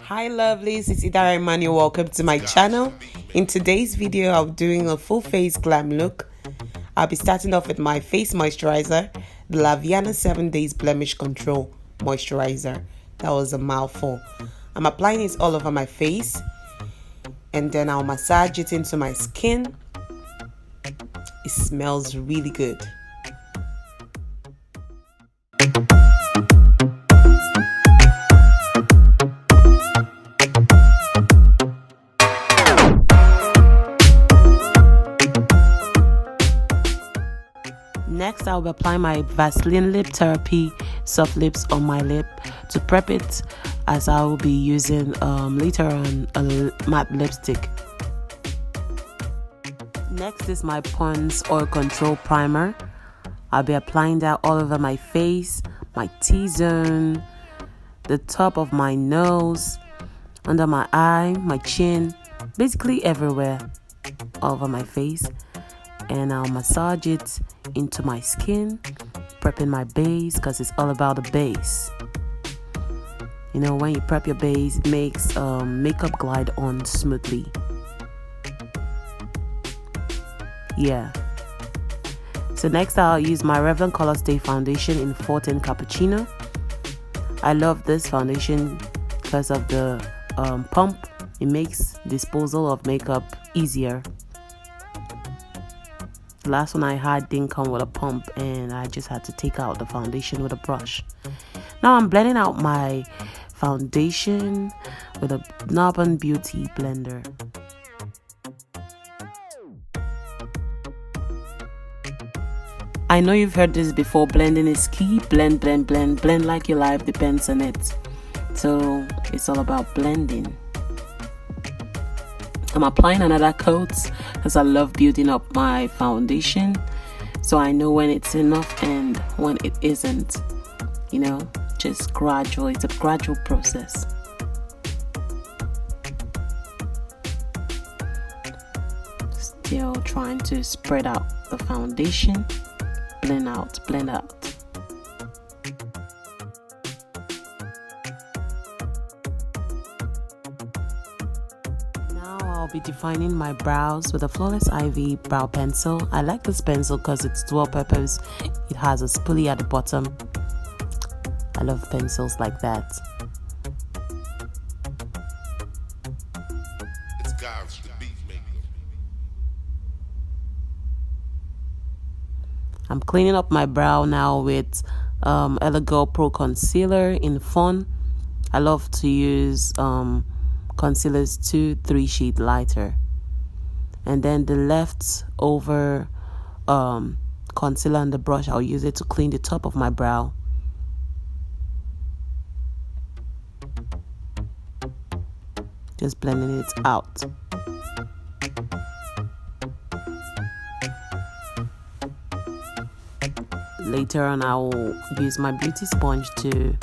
Hi lovelies, it's idnuell. Welcome to my channel. In today's video, I'm doing a full face glam look. I'll be starting off with my face moisturizer, the Lovelies 7 Days Blemish Control Moisturizer. That was a mouthful. I'm applying it all over my face and then I'll massage it into my skin. It smells really good. Next, I'll be applying my Vaseline Lip Therapy Soft Lips on my lip to prep it, as I will be using later on a matte lipstick. Next is my Pond's Oil Control Primer. I'll be applying that all over my face, my T-zone, the top of my nose, under my eye, my chin, basically everywhere all over my face. And I'll massage it into my skin, prepping my base, because it's all about the base. You know, when you prep your base, it makes makeup glide on smoothly. Yeah. So next I'll use my Revlon Color Stay Foundation in 14 Cappuccino. I love this foundation because of the pump. It makes disposal of makeup easier. The last one I had didn't come with a pump and I just had to take out the foundation with a brush. Now I'm blending out my foundation with a Knob and Beauty blender. I know you've heard this before, blending is key. Blend, blend, blend, blend like your life depends on it. So it's all about blending. I'm applying another coat because I love building up my foundation, so I know when it's enough and when it isn't. You know, just gradual. It's a gradual process. Still trying to spread out the foundation. Blend out, blend out. I'll be defining my brows with a Flawless Ivy brow pencil. I like this pencil because it's dual purpose. It has a spoolie at the bottom. I love pencils like that. I'm cleaning up my brow now with Elegirl Pro Concealer in Fawn. I love to use concealers 2-3 shade lighter, and then the leftover concealer on the brush, I'll use it to clean the top of my brow. Just blending it out. Later on I'll use my beauty sponge to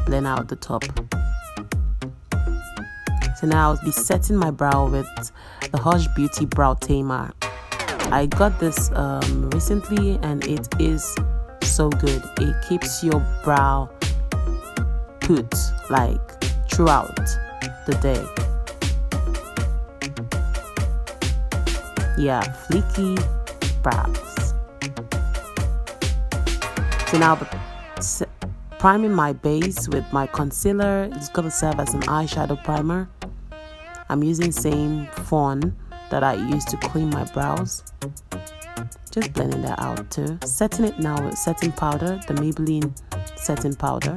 blend out the top. So now I'll be setting my brow with the Hush Beauty Brow Tamer. I got this recently and it is so good. It keeps your brow put like throughout the day. Yeah, fleeky brows. So now I'm priming my base with my concealer. It's going to serve as an eyeshadow primer. I'm using same Fawn that I used to clean my brows. Just blending that out too. Setting it now with setting powder, the Maybelline setting powder.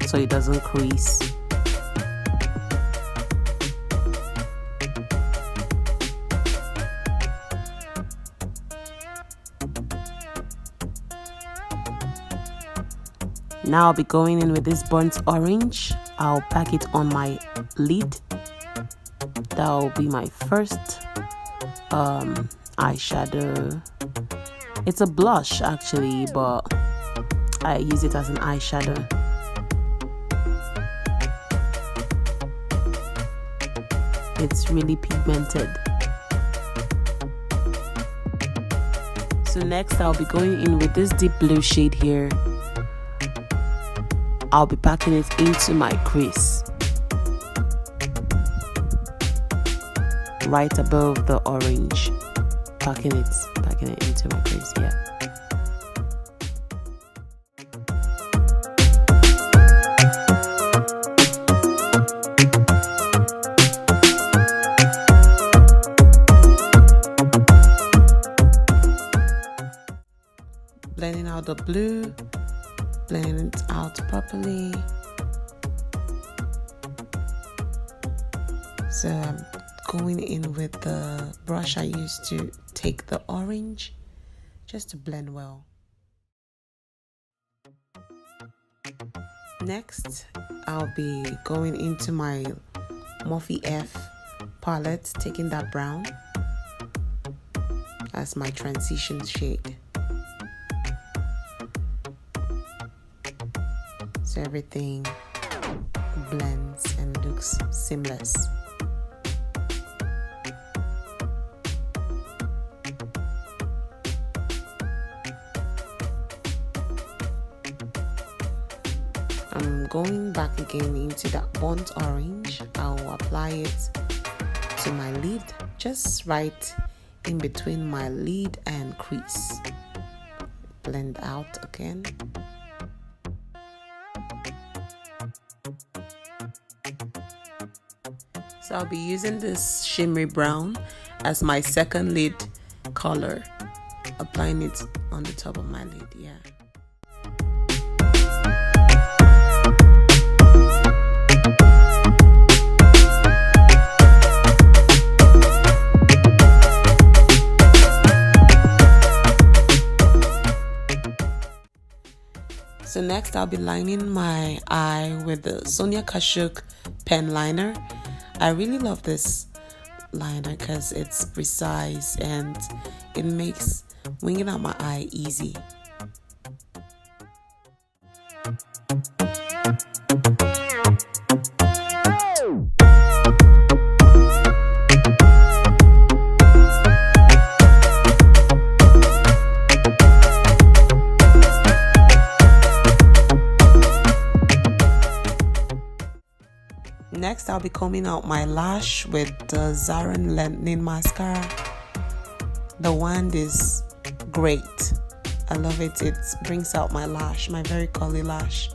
So it doesn't crease. Now I'll be going in with this burnt orange. I'll pack it on my lid. That will be my first eyeshadow. It's a blush actually, but I use it as an eyeshadow. it's really pigmented. So next I'll be going in with this deep blue shade here. I'll be packing it into my crease, right above the orange. Packing it into my crease, yeah. Blending out the blue, blending it out properly. So I'm going in with the brush I used to take the orange, just to blend well. Next, I'll be going into my Morphe F palette, taking that brown as my transition shade. So everything blends and looks seamless. I'm going back again into that burnt orange. I'll apply it to my lid, just right in between my lid and crease. Blend out again. So I'll be using this shimmery brown as my second lid color, applying it on the top of my lid, yeah. So next I'll be lining my eye with the Sonia Kashuk pen liner. I really love this liner because it's precise and it makes winging out my eye easy. Next, I'll be combing out my lash with the Zaran Lengthening Mascara. The wand is great. I love it. It brings out my lash, my very curly lash.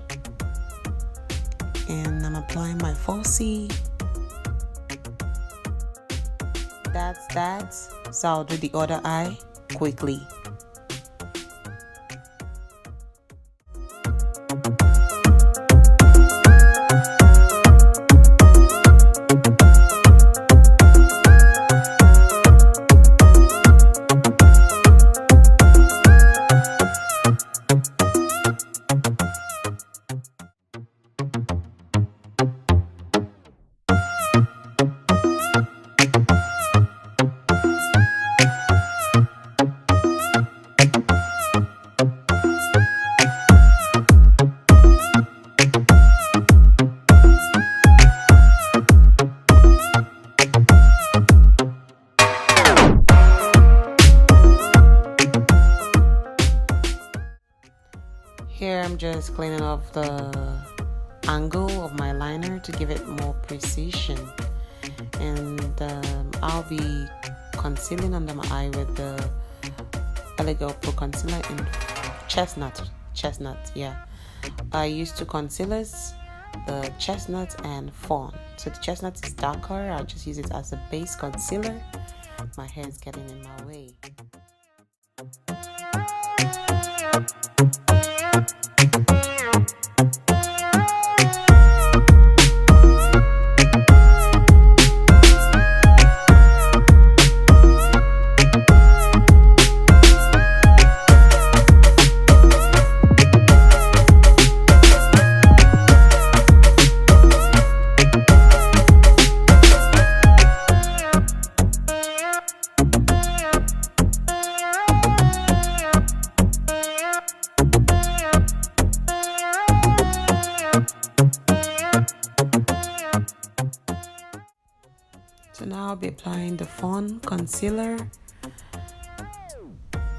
And I'm applying my falsie. That's that. So I'll do the other eye quickly. Here I'm just cleaning off the angle of my liner to give it more precision, and I'll be concealing under my eye with the Elegel Pro Concealer in chestnut, yeah. I used two concealers, the chestnut and fawn. So the chestnut is darker, I'll just use it as a base concealer. My hair is getting in my way. So now I'll be applying the Fawn concealer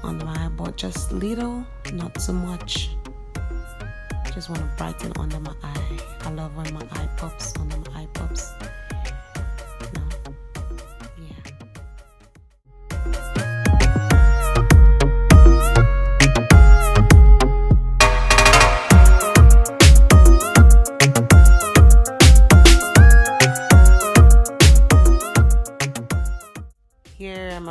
on my eye, but just little, not so much. Just want to brighten under my eye. I love when my eye pops, under my eye pops. Here I'm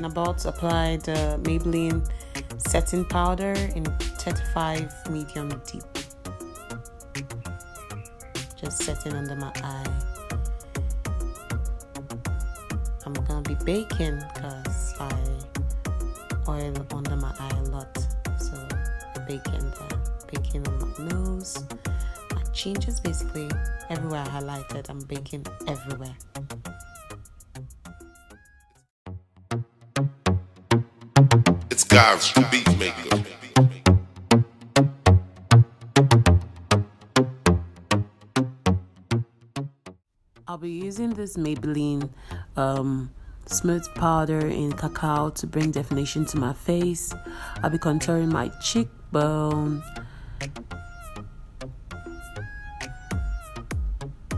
about to apply the Maybelline setting powder in 35 medium deep. Just setting under my eye. I'm gonna be baking because I oil under my eye a lot. So baking on my nose, my chin, just basically everywhere I highlighted, I'm baking everywhere. It's God's beat maker. I'll be using this Maybelline smooth powder in cacao to bring definition to my face. I'll be contouring my cheekbone,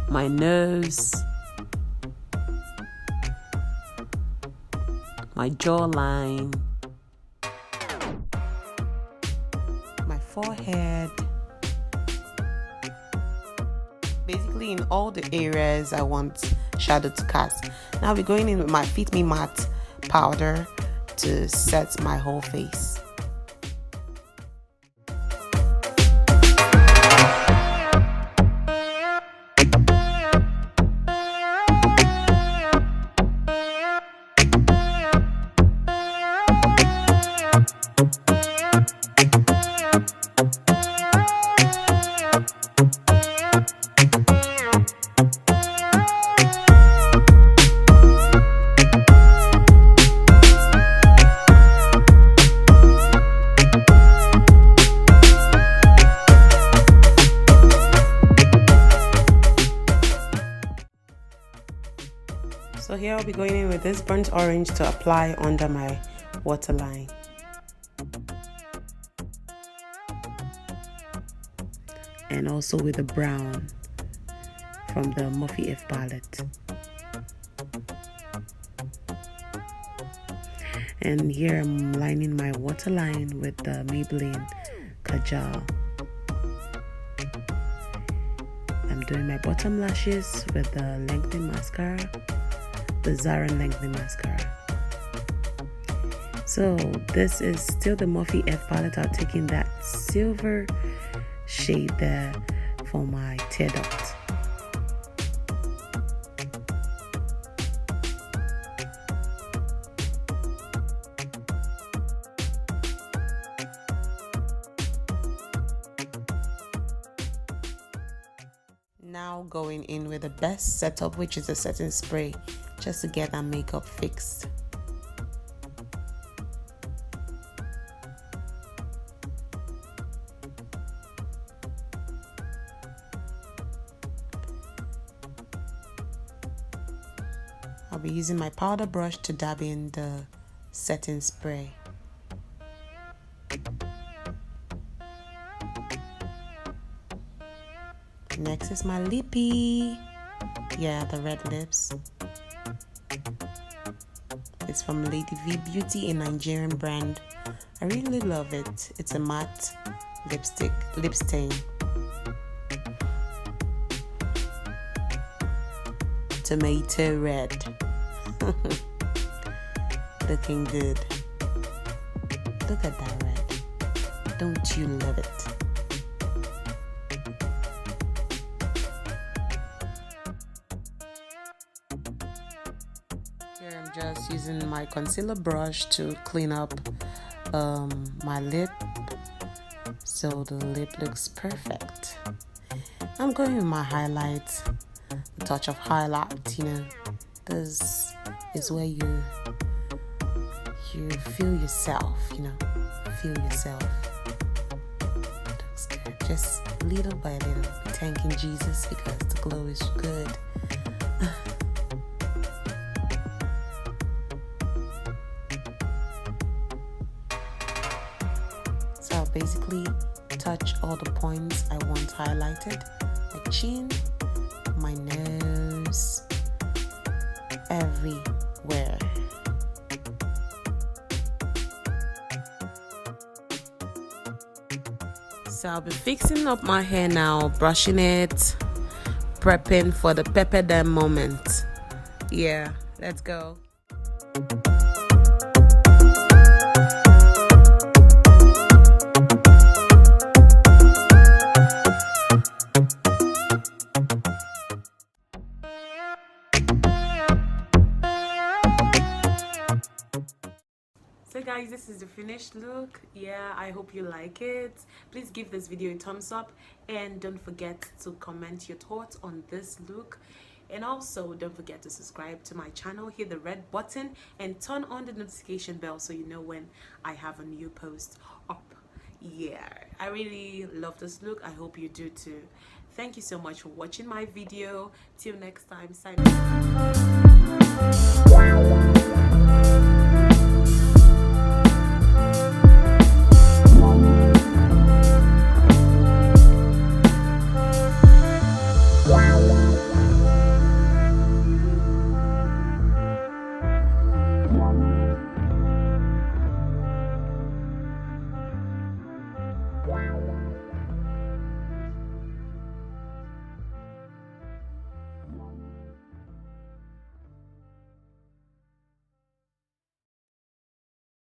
my nose, my jawline, my forehead. Basically in all the areas I want shadow to cast. Now we're going in with my Fit Me Matte powder to set my whole face. So here I'll be going in with this burnt orange to apply under my waterline. And also with the brown from the Morphe F palette. And here I'm lining my waterline with the Maybelline Kajal. I'm doing my bottom lashes with the lengthening mascara, the Zara lengthening mascara. So this is still the Morphe F palette. I'll take in that silver shade there for my tear duct. Now going in with the best setup, which is the setting spray, just to get that makeup fixed. I'll be using my powder brush to dab in the setting spray. Next is my lippy. Yeah, the red lips. It's from Lady V Beauty, a Nigerian brand. I really love it. It's a matte lip stain. Tomato red. Looking good. Look at that red. Don't you love it? Here I'm just using my concealer brush to clean up my lip so the lip looks perfect. I'm going with my highlights, a touch of highlight, you know. This is where you feel yourself, you know, feel yourself. Looks good. Just little by little, thanking Jesus because the glow is good. basically touch all the points I want highlighted. My chin, my nose, everywhere. So I'll be fixing up my hair now, brushing it, prepping for the pepper them moment. Yeah, let's go. So guys, this is the finished look. Yeah, I hope you like it. Please give this video a thumbs up and don't forget to comment your thoughts on this look. And also don't forget to subscribe to my channel, hit the red button and turn on the notification bell so you know when I have a new post up. Yeah, I really love this look. I hope you do too. Thank you so much for watching my video. Till next time, sign off.